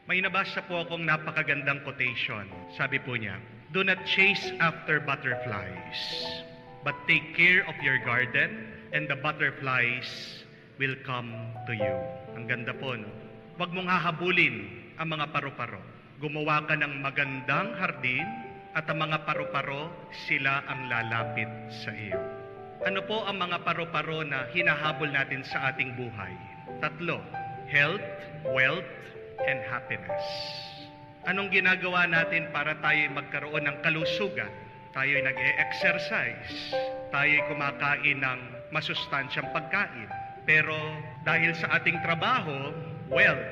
May nabasa po akong napakagandang quotation. Sabi po niya, "Do not chase after butterflies, but take care of your garden, and the butterflies will come to you." Ang ganda po, no? Huwag mong hahabulin ang mga paru-paro. Gumawa ka ng magandang hardin, at ang mga paru-paro, sila ang lalapit sa iyo. Ano po ang mga paru-paro na hinahabol natin sa ating buhay? 3: health, wealth, and happiness. Anong ginagawa natin para tayo magkaroon ng kalusugan? Tayo ay nag-e-exercise. Tayo ay kumakain ng masustansyang pagkain. Pero dahil sa ating trabaho, wealth,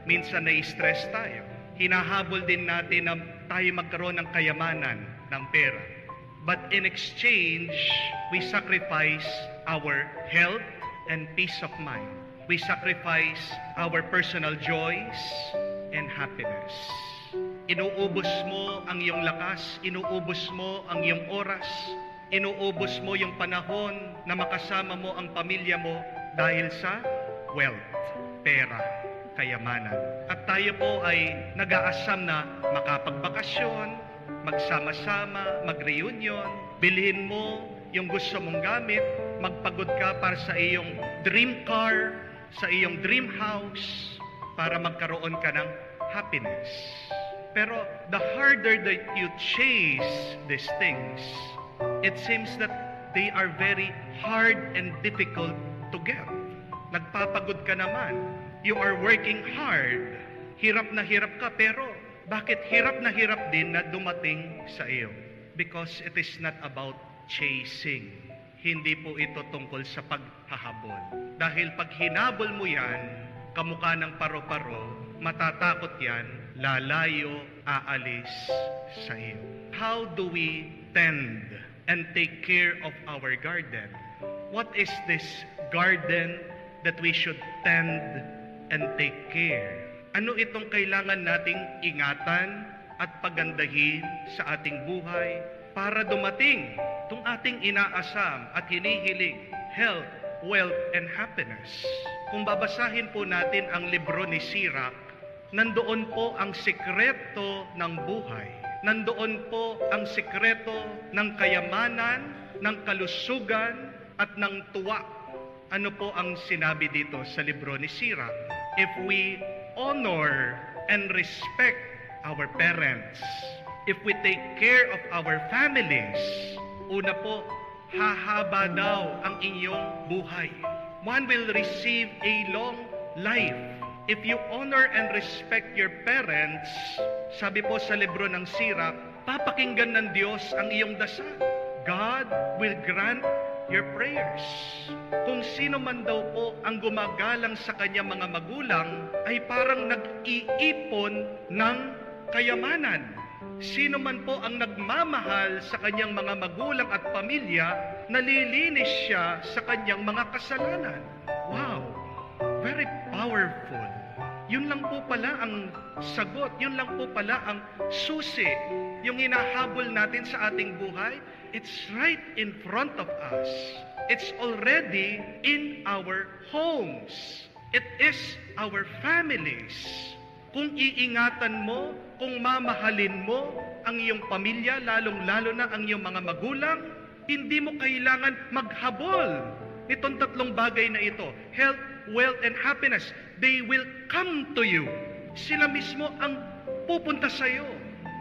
minsan na-stress tayo. Hinahabol din natin na tayo magkaroon ng kayamanan, ng pera. But in exchange, we sacrifice our health and peace of mind. We sacrifice our personal joys and happiness. Inuubos mo ang iyong lakas, inuubos mo ang iyong oras, inuubos mo yung panahon na makasama mo ang pamilya mo dahil sa wealth, pera, kayamanan. At tayo po ay nag-aasam na makapagbakasyon, magsama-sama, mag-reunion, bilhin mo yung gusto mong gamit, magpagod ka para sa iyong dream car, sa iyong dream house, para magkaroon ka ng happiness. Pero the harder that you chase these things, it seems that they are very hard and difficult to get. Nagpapagod ka naman. You are working hard. Hirap na hirap ka, pero bakit hirap na hirap din na dumating sa iyo? Because it is not about chasing. Hindi po ito tungkol sa paghahabol. Dahil pag hinabol mo yan, kamukha ng paro-paro, matatakot yan, lalayo, aalis sa iyo. How do we tend and take care of our garden? What is this garden that we should tend and take care? Ano itong kailangan nating ingatan at pagandahin sa ating buhay para dumating itong ating inaasam at hinihiling, health, wealth, and happiness? Kung babasahin po natin ang libro ni Sirach, nandoon po ang sikreto ng buhay. Nandoon po ang sikreto ng kayamanan, ng kalusugan, at ng tuwa. Ano po ang sinabi dito sa libro ni Sirach? If we honor and respect our parents, if we take care of our families, una po, hahaba daw ang inyong buhay. One will receive a long life. If you honor and respect your parents, sabi po sa libro ng Sirach, papakinggan ng Diyos ang iyong dasal. God will grant your prayers. Kung sino man daw po ang gumagalang sa kanyang mga magulang, ay parang nag-iipon ng kayamanan. Sino man po ang nagmamahal sa kanyang mga magulang at pamilya, nalilinis siya sa kanyang mga kasalanan. Wow! Very powerful. Yun lang po pala ang sagot, yun lang po pala ang susi. Yung hinahabol natin sa ating buhay, it's right in front of us. It's already in our homes. It is our families. Kung iingatan mo, kung mamahalin mo ang iyong pamilya, lalong-lalo na ang iyong mga magulang, hindi mo kailangan maghabol itong tatlong bagay na ito. Health, wealth, and happiness. They will come to you. Sila mismo ang pupunta sa iyo.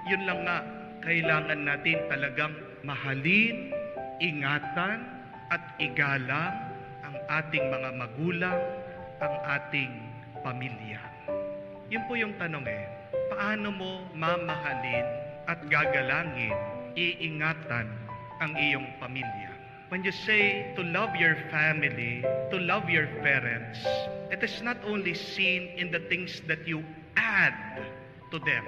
Yun lang nga, kailangan natin talagang mahalin, ingatan, at igalang ang ating mga magulang, ang ating pamilya. Yun po yung tanong paano mo mamahalin at gagalangin, iingatan ang iyong pamilya? When you say to love your family, to love your parents, it is not only seen in the things that you add to them,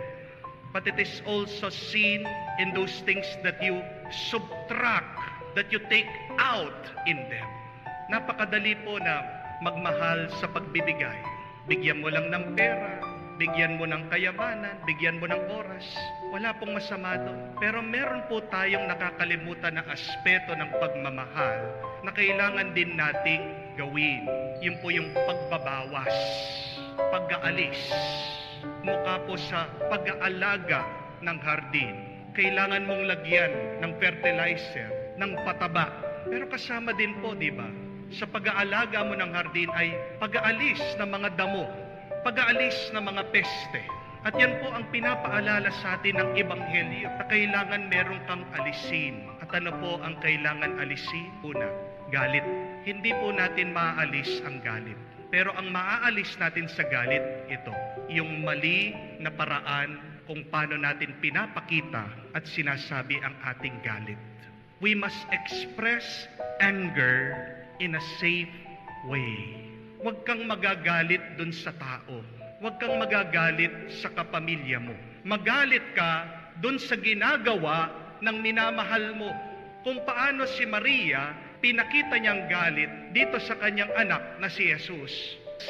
but it is also seen in those things that you subtract, that you take out in them. Napakadali po na magmahal sa pagbibigay. Bigyan mo lang ng pera, bigyan mo ng kayamanan, bigyan mo ng oras. Wala pong masama doon. Pero meron po tayong nakakalimutan na aspeto ng pagmamahal na kailangan din nating gawin. Yun po yung pagbabawas, pag-aalis. Mukha po sa pag-aalaga ng hardin. Kailangan mong lagyan ng fertilizer, ng pataba. Pero kasama din po, di ba? Sa pag-aalaga mo ng hardin ay pag-aalis ng mga damo, pag-aalis ng mga peste. At yan po ang pinapaalala sa atin ng Ebanghelyo na kailangan meron kang alisin. At ano po ang kailangan alisin? Una, galit. Hindi po natin maaalis ang galit. Pero ang maaalis natin sa galit, ito, yung mali na paraan kung paano natin pinapakita at sinasabi ang ating galit. We must express anger in a safe way. Huwag kang magagalit dun sa tao. Huwag kang magagalit sa kapamilya mo. Magalit ka dun sa ginagawa ng minamahal mo. Kung paano si Maria, pinakita niyang galit dito sa kanyang anak na si Jesus.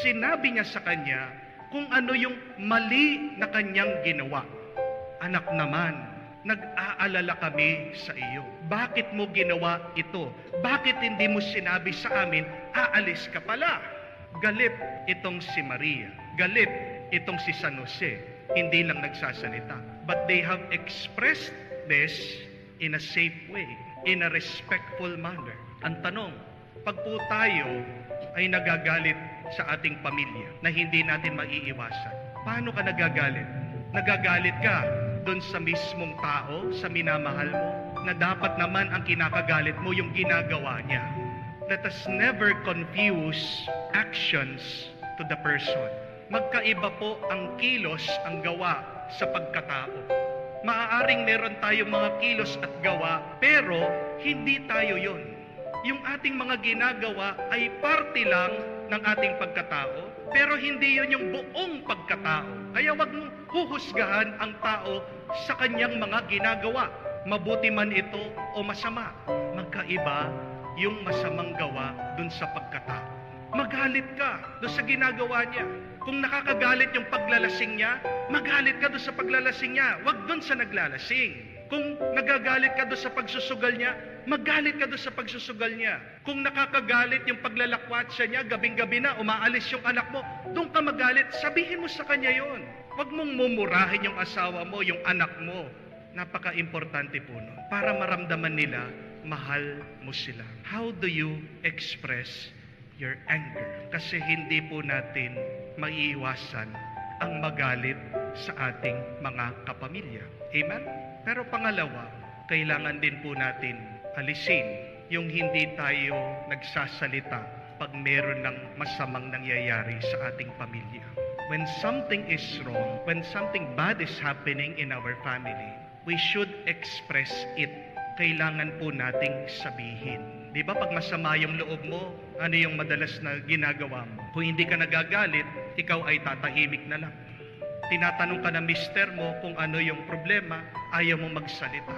Sinabi niya sa kanya kung ano yung mali na kanyang ginawa. Anak naman, nag-aalala kami sa iyo. Bakit mo ginawa ito? Bakit hindi mo sinabi sa amin, aalis ka pala? Galit itong si Maria. Galit itong si San Jose. Hindi lang nagsasalita. But they have expressed this in a safe way, in a respectful manner. Ang tanong, pag po tayo ay nagagalit sa ating pamilya na hindi natin maiiwasan, paano ka nagagalit? Nagagalit ka doon sa mismong tao, sa minamahal mo, na dapat naman ang kinakagalit mo yung ginagawa niya. Let us never confuse actions to the person. Magkaiba po ang kilos, ang gawa sa pagkatao. Maaaring meron tayong mga kilos at gawa, pero hindi tayo yon. Yung ating mga ginagawa ay parte lang ng ating pagkatao, pero hindi yon yung buong pagkatao. Kaya wag mong huhusgahan ang tao sa kanyang mga ginagawa, mabuti man ito o masama. Magkaiba yung masamang gawa dun sa pagkatao. Magalit ka dun sa ginagawa niya. Kung nakakagalit yung paglalasing niya, magalit ka dun sa paglalasing niya. Wag dun sa naglalasing. Kung nagagalit ka doon sa pagsusugal niya, magalit ka doon sa pagsusugal niya. Kung nakakagalit yung paglalakwatsa niya, gabing-gabi na, umaalis yung anak mo, doon ka magalit, sabihin mo sa kanya yon. Huwag mong mumurahin yung asawa mo, yung anak mo. Napaka-importante po nun. Para maramdaman nila, mahal mo sila. How do you express your anger? Kasi hindi po natin maiiwasan ang magalit sa ating mga kapamilya. Amen? Pero pangalawa, kailangan din po natin alisin yung hindi tayo nagsasalita pag meron ng masamang nangyayari sa ating pamilya. When something is wrong, when something bad is happening in our family, we should express it. Kailangan po nating sabihin. Di ba pag masama yung loob mo, ano yung madalas na ginagawa mo? Kung hindi ka nagagalit, ikaw ay tatahimik na lang. Tinatanong ka na mister mo kung ano yung problema, ayaw mo magsalita.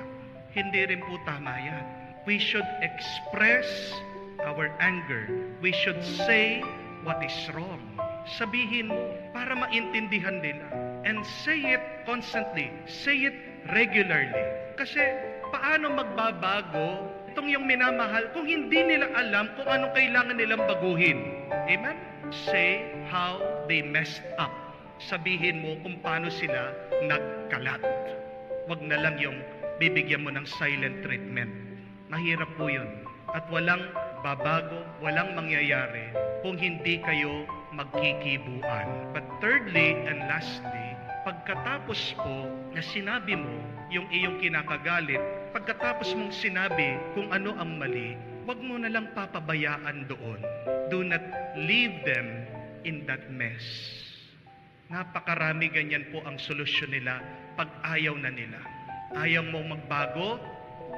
Hindi rin po tama yan. We should express our anger. We should say what is wrong. Sabihin mo para maintindihan nila. And say it constantly. Say it regularly. Kasi paano magbabago itong yung minamahal kung hindi nila alam kung anong kailangan nilang baguhin? Amen? Say how they messed up. Sabihin mo kung paano sila nagkalat. Wag na lang yung bibigyan mo ng silent treatment. Mahirap po yun. At walang babago, walang mangyayari kung hindi kayo magkikibuan. But thirdly and lastly, pagkatapos po na sinabi mo yung iyong kinakagalit, pagkatapos mong sinabi kung ano ang mali, wag mo na lang papabayaan doon. Do not leave them in that mess. Napakarami ganyan po ang solusyon nila pag ayaw na nila. Ayaw mo magbago,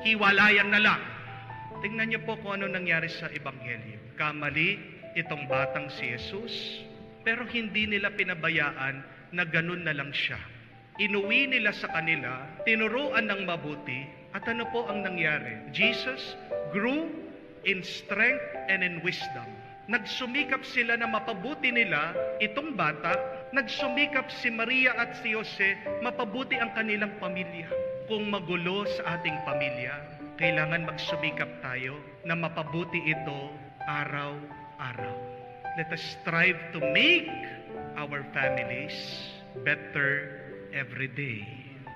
hiwalayan na lang. Tingnan niyo po kung ano nangyari sa Ebanghelyo. Kamali itong batang si Jesus, pero hindi nila pinabayaan na ganun na lang siya. Inuwi nila sa kanila, tinuruan ng mabuti, at ano po ang nangyari? Jesus grew in strength and in wisdom. Nagsumikap sila na mapabuti nila itong bata, nagsumikap si Maria at si Jose, mapabuti ang kanilang pamilya. Kung magulo sa ating pamilya, kailangan magsumikap tayo na mapabuti ito araw-araw. Let us strive to make our families better every day.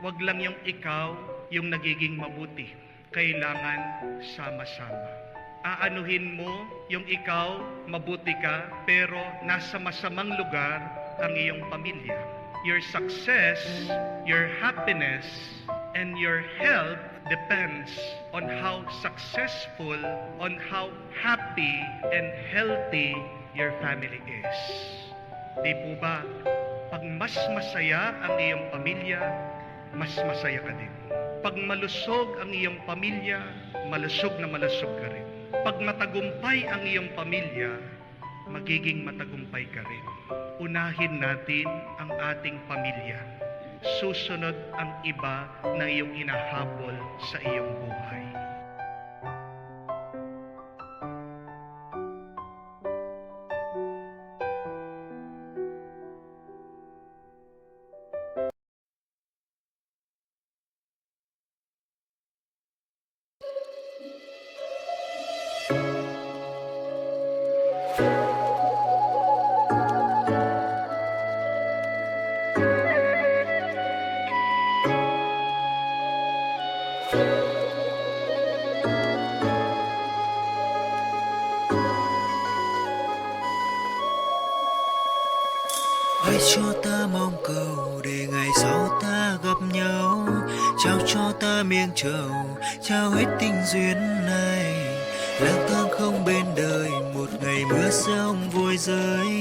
Wag lang yung ikaw yung nagiging mabuti. Kailangan sama-sama. Aanuhin mo yung ikaw, mabuti ka, pero nasa masamang lugar ang iyong pamilya. Your success, your happiness, and your health depends on how successful, on how happy and healthy your family is. Di po ba? Pag mas masaya ang iyong pamilya, mas masaya ka din. Pag malusog ang iyong pamilya, malusog na malusog ka rin. Pag matagumpay ang iyong pamilya, magiging matagumpay ka rin. Unahin natin ang ating pamilya. Susunod ang iba na iyong hinahabol sa iyong buhay. Hãy cho ta mong cầu để ngày sau ta gặp nhau, trao cho ta miếng trầu, trao hết tình duyên này. Lang thang không bên đời, một ngày mưa sông vội rơi.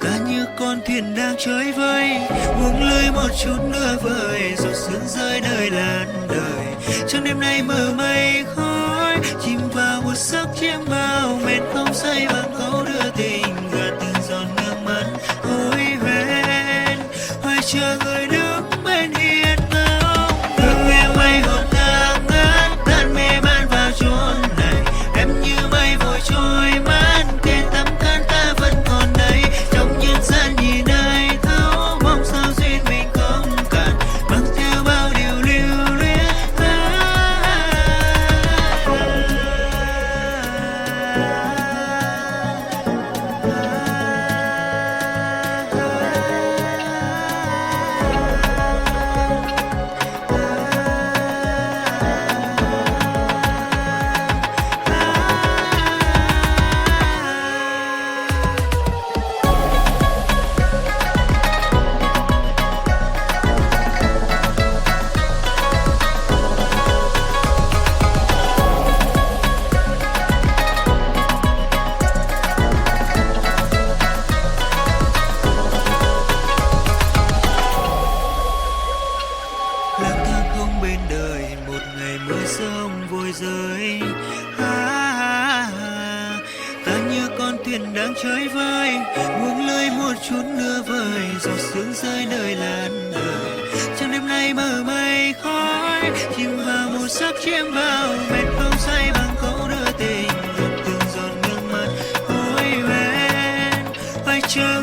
Ta như con thuyền đang chơi vơi, buông lơi một chút nữa vời, giọt sương rơi nơi làn đời. Trong đêm nay mờ mây khói, chìm vào một giấc chiêm bao, mệt không say bằng câu đưa tình gạt từng giọt nước mắt hối hẹn. Hoài chờ người đứng bên hiên ngao, thương em mây hồn ngang ngát, tan mê man vào chốn này. Em như mây vội trôi mát, kề tắm cát ta vẫn còn đây. Trong nhân gian nhìn ai thấu, mong sao duyên mình không cạn, mang theo bao điều lưu luyến. Lang thang không bên đời, một ngày mưa sông vội rơi. Ta như con thuyền đang chơi vơi, buông lơi một chút nữa vời, giọt sương rơi nơi làn đời. Trong đêm nay mờ mây khói, chìm vào một giấc chiêm bao, mệt không say bằng câu đưa tình, gạt từng giọt nước mắt hối hẹn. Phải chờ